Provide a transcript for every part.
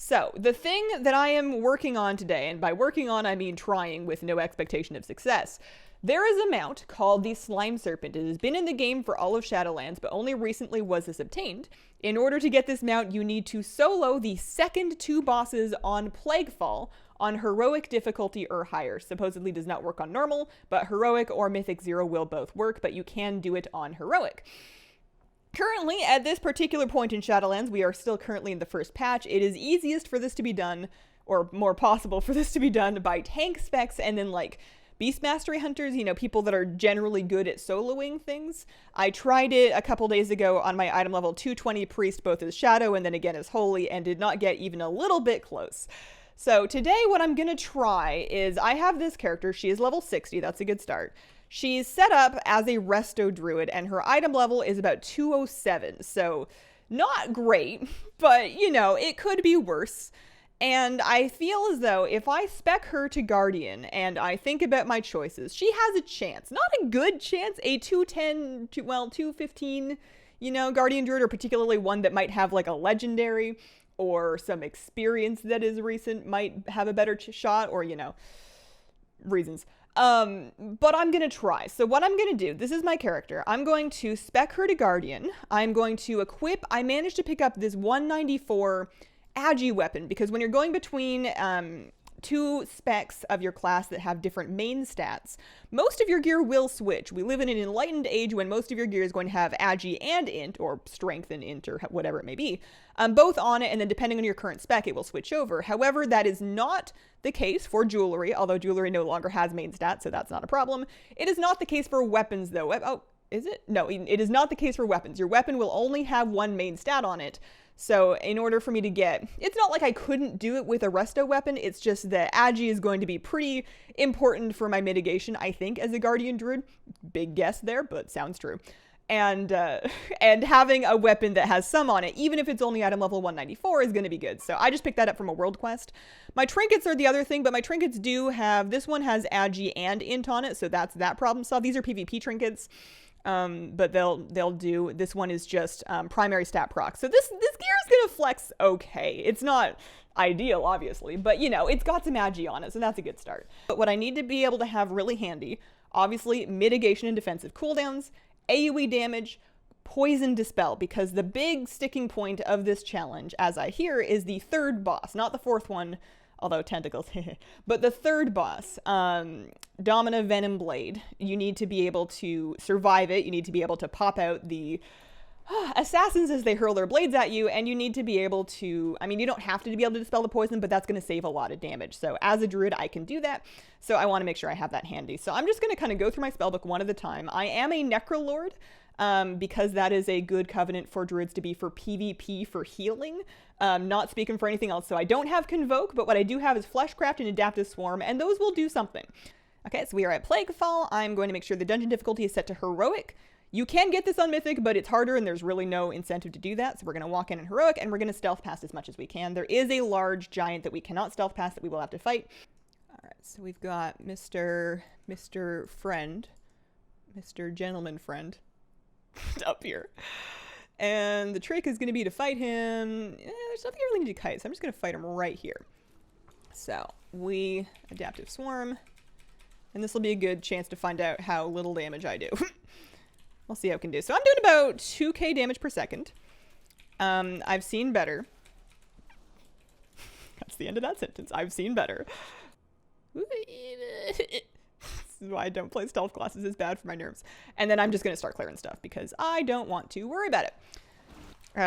So, the thing that I am working on today, and by working on I mean trying with no expectation of success, there is a mount called the Slime Serpent. It has been in the game for all of Shadowlands, but only recently was this obtained. In order to get this mount, you need to solo the second 2 bosses on Plaguefall on Heroic difficulty or higher. Supposedly does not work on normal, but Heroic or Mythic 0 will both work, but you can do it on Heroic. Currently, at this particular point in Shadowlands, we are still currently in the first patch. It is easiest for this to be done, or more possible for this to be done, by tank specs and then like Beast Mastery hunters, you know, people that are generally good at soloing things. I tried it a couple days ago on my item level 220 priest, both as Shadow and then again as Holy, and did not get even a little bit close. So today what I'm gonna try is, I have this character, she is level 60, that's a good start. She's set up as a Resto Druid, and her item level is about 207, so not great, but, you know, it could be worse. And I feel as though if I spec her to Guardian, and I think about my choices, she has a chance. Not a good chance, a 210, 215, you know, Guardian Druid, or particularly one that might have like a legendary, or some experience that is recent might have a better shot, or, you know, reasons. But I'm gonna try. So what I'm gonna do, this is my character. I'm going to spec her to Guardian. I'm going to equip, I managed to pick up this 194 Agi weapon, because when you're going between 2 specs of your class that have different main stats, most of your gear will switch. We live in an enlightened age when most of your gear is going to have Agi and Int, or Strength and Int, or whatever it may be, both on it, and then depending on your current spec, it will switch over. However, that is not the case for jewelry, although jewelry no longer has main stats, so that's not a problem. It is not the case for weapons, though. Oh, is it? No, it is not the case for weapons. Your weapon will only have 1 main stat on it. So in order for me to get, it's not like I couldn't do it with a Resto weapon, it's just that Agi is going to be pretty important for my mitigation, I think, as a Guardian Druid. Big guess there, but sounds true. And having a weapon that has some on it, even if it's only item level 194, is going to be good. So I just picked that up from a world quest. My trinkets are the other thing, but my trinkets do have, this one has Agi and Int on it, so that's that problem solved. These are PvP trinkets. But they'll do, this one is just primary stat proc. So this gear is gonna flex okay. It's not ideal, obviously, but you know, it's got some Agi on it, so that's a good start. But what I need to be able to have really handy, obviously, mitigation and defensive cooldowns, AoE damage, poison dispel, because the big sticking point of this challenge, as I hear, is the 3rd boss, not the 4th one, although tentacles, but the 3rd boss, Domina Venomblade. You need to be able to survive it, you need to be able to pop out the assassins as they hurl their blades at you, and you need to be able to, I mean, you don't have to be able to dispel the poison, but that's going to save a lot of damage. So as a druid, I can do that, so I want to make sure I have that handy. So I'm just going to kind of go through my spellbook one at a time. I am a Necrolord, because that is a good covenant for druids to be for PvP, for healing. Not speaking for anything else. So I don't have Convoke, but what I do have is Fleshcraft and Adaptive Swarm, and those will do something. Okay, so we are at Plaguefall. I'm going to make sure the dungeon difficulty is set to Heroic. You can get this on Mythic, but it's harder and there's really no incentive to do that. So we're going to walk in Heroic, and we're going to stealth past as much as we can. There is a large giant that we cannot stealth past that we will have to fight. All right, so we've got Mr. Friend, Mr. Gentleman Friend up here. And the trick is going to be to fight him. There's nothing I really need to kite, so I'm just going to fight him right here. So we Adaptive Swarm, and this will be a good chance to find out how little damage I do. We'll see how it can do. So I'm doing about 2k damage per second. I've seen better. That's the end of that sentence. I've seen better. This is why I don't play stealth classes. It's bad for my nerves. And then I'm just going to start clearing stuff because I don't want to worry about it.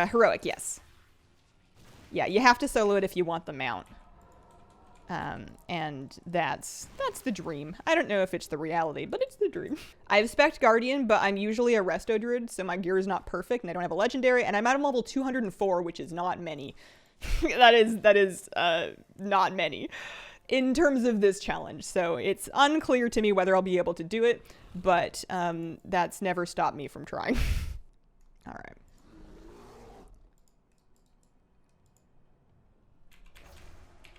Heroic, yes. Yeah, you have to solo it if you want the mount. And that's the dream. I don't know if it's the reality, but it's the dream. I've spec'd Guardian, but I'm usually a Resto Druid, so my gear is not perfect, and I don't have a legendary, and I'm at level 204, which is not many. that is not many in terms of this challenge, so it's unclear to me whether I'll be able to do it, but that's never stopped me from trying. All right.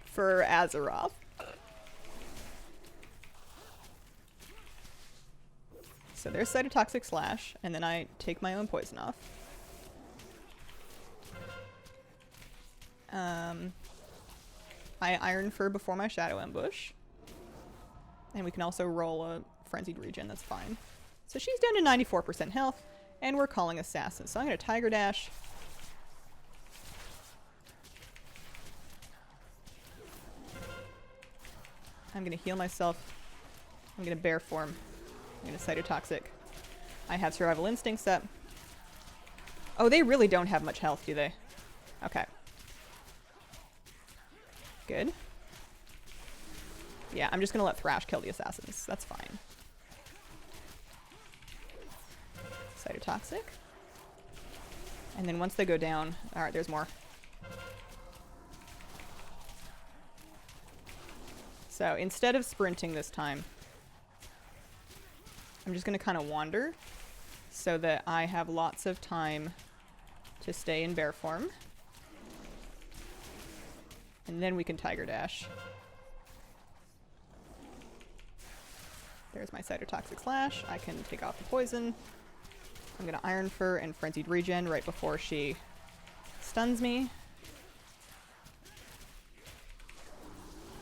For Azeroth. So there's Cytotoxic Slash, and then I take my own poison off. I Iron Fur before my Shadow Ambush. And we can also roll a Frenzied Regen, that's fine. So she's down to 94% health, and we're calling Assassin. So I'm going to Tiger Dash. I'm going to heal myself. I'm going to Bear Form. I'm going to Cytotoxic. I have Survival Instincts up. Oh, they really don't have much health, do they? Okay. Good. Yeah, I'm just going to let Thrash kill the assassins. That's fine. Cytotoxic. And then once they go down... Alright, there's more. So instead of sprinting this time, I'm just going to kind of wander so that I have lots of time to stay in bear form. And then we can Tiger Dash. There's my Cytotoxic Slash. I can take off the poison. I'm going to Iron Fur and Frenzied Regen right before she stuns me.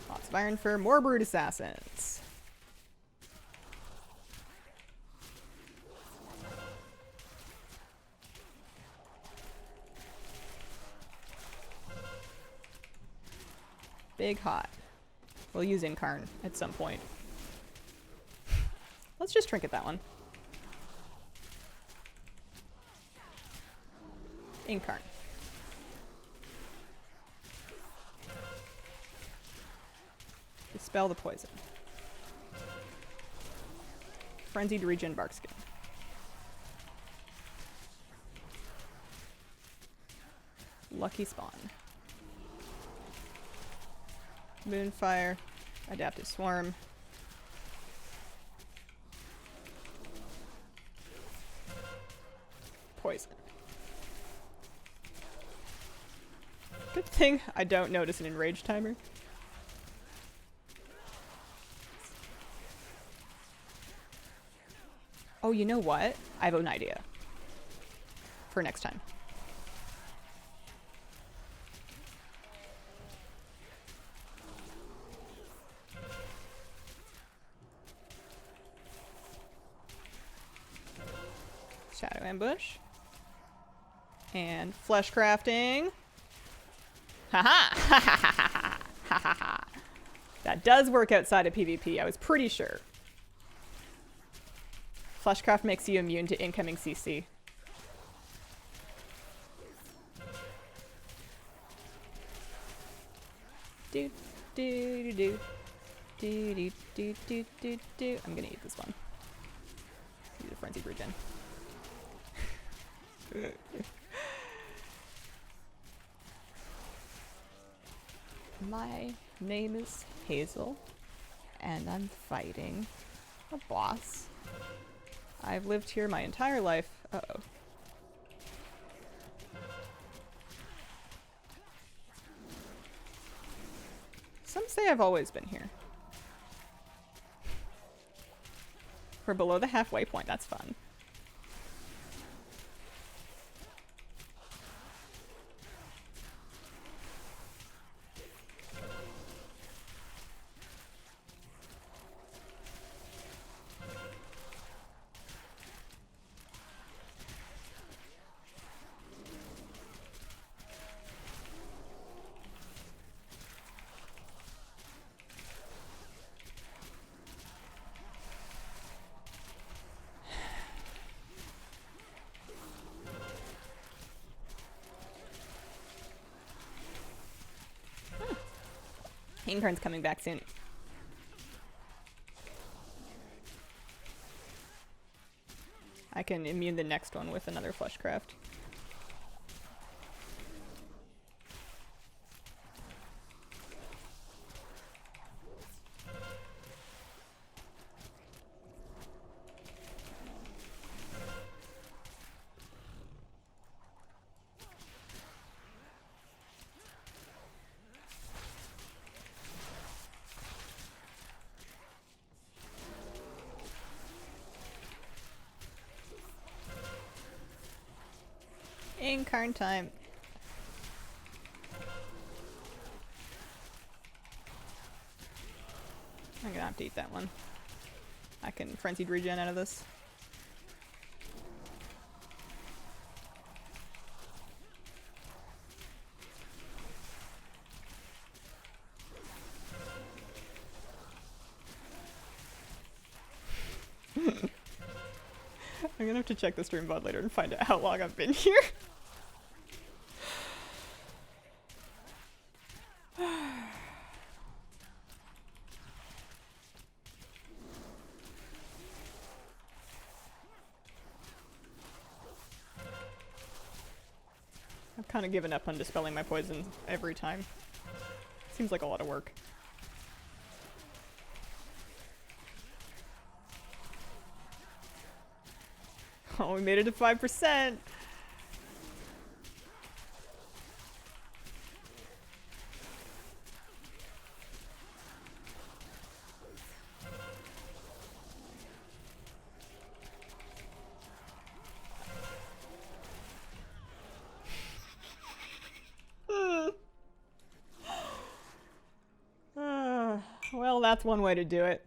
Lots of Iron Fur. More Brood Assassins. Big hot. We'll use Incarn at some point. Let's just trinket that one. Incarn. Dispel the poison. Frenzied Regen Barkskin. Lucky Spawn. Moonfire. Adaptive Swarm. Poison. Good thing I don't notice an enrage timer. Oh, you know what? I have an idea. For next time. Shadow Ambush. And Flesh Crafting. Haha! Ha! That does work outside of PvP, I was pretty sure. Fleshcraft makes you immune to incoming CC. Do do do do do do do do do. I'm gonna eat this one. Use a Frenzied Regen. My name is Hazel, and I'm fighting a boss. I've lived here my entire life. Uh-oh. Some say I've always been here. We're below the halfway point, that's fun. Incarn's coming back soon. I can immune the next one with another Fleshcraft. Incarn time. I'm gonna have to eat that one. I can frenzied regen out of this. I'm gonna have to check the stream VOD later and find out how long I've been here. I've kind of given up on dispelling my poison every time. Seems like a lot of work. Oh, we made it to 5%! Well, that's one way to do it.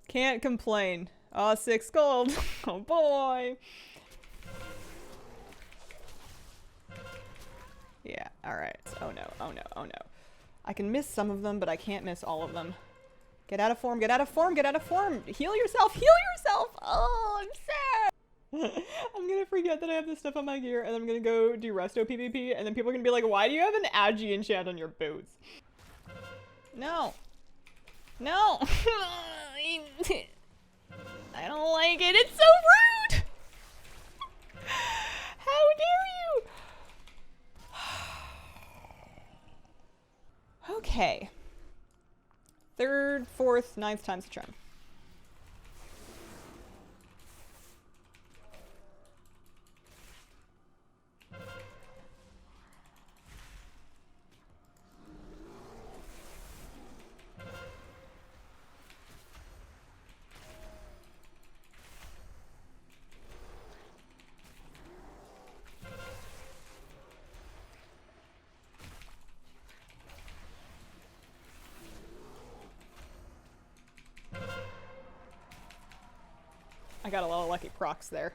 Can't complain. Oh, 6 gold. Oh boy. Yeah, alright. Oh no, oh no, oh no. I can miss some of them, but I can't miss all of them. Get out of form, get out of form, get out of form! Heal yourself, heal yourself! Oh, I'm sad! I'm gonna forget that I have this stuff on my gear, and I'm gonna go do resto PvP, and then people are gonna be like, why do you have an Agi enchant on your boots? No. No! I don't like it, it's so rude! How dare you! Okay. 3rd, 4th, 9th time's the charm. I got a lot of lucky procs there.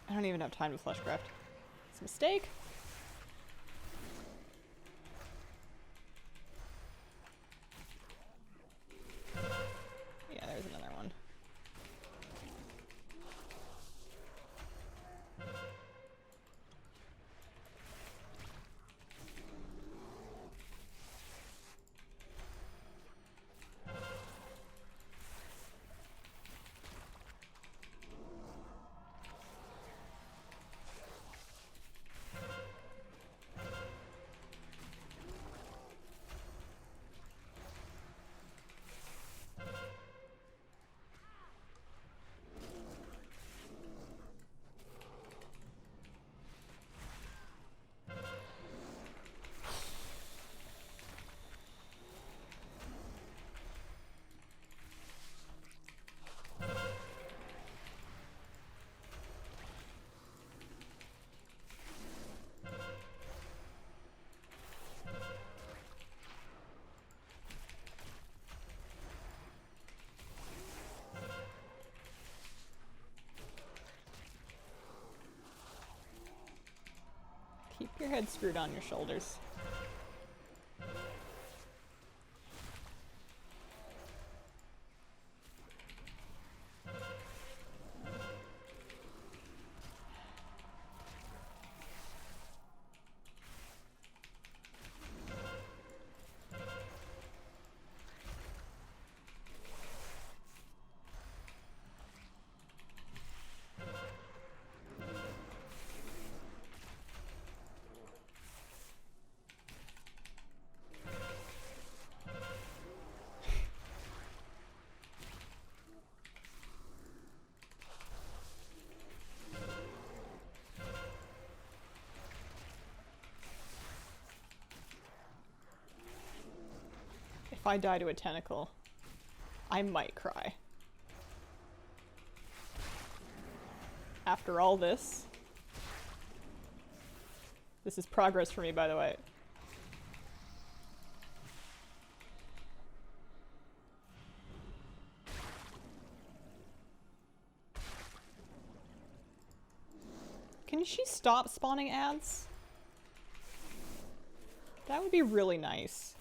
I don't even have time to fleshcraft. It's a mistake. Yeah, there's another one. Keep your head screwed on your shoulders. If I die to a tentacle, I might cry. After all this. This is progress for me, by the way. Can she stop spawning ads? That would be really nice.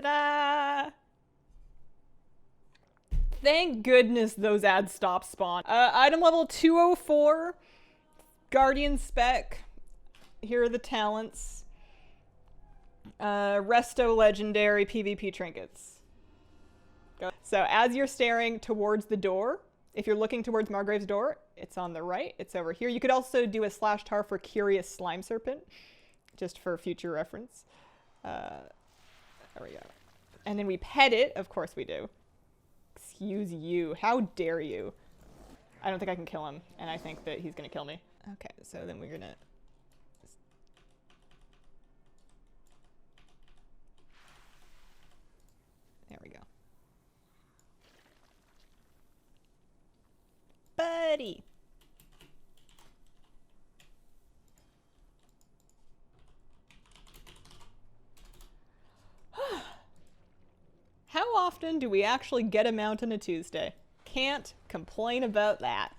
Ta-da! Thank goodness those ads stopped spawn. Item level 204. Guardian spec. Here are the talents. Resto legendary PvP trinkets. Go. So as you're staring towards the door, if you're looking towards Margrave's door, it's on the right. It's over here. You could also do a /tar for Curious Slime Serpent, just for future reference. There we go. And then we pet it. Of course we do. Excuse you. How dare you? I don't think I can kill him, and I think that he's gonna kill me. Okay, so then we're gonna... There we go. Buddy! How often do we actually get a mount on a Tuesday? Can't complain about that.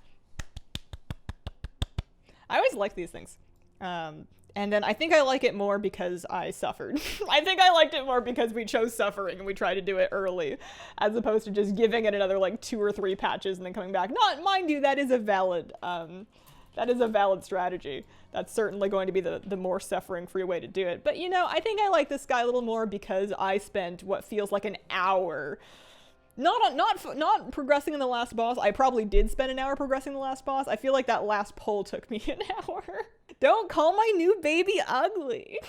I always like these things. And then I think I like it more because I suffered. I think I liked it more because we chose suffering and we tried to do it early, as opposed to just giving it another like 2 or 3 patches and then coming back. Not, mind you, that is a valid strategy. That's certainly going to be the more suffering-free way to do it. But you know, I think I like this guy a little more because I spent what feels like an hour not progressing in the last boss. I probably did spend an hour progressing the last boss. I feel like that last pull took me an hour. Don't call my new baby ugly.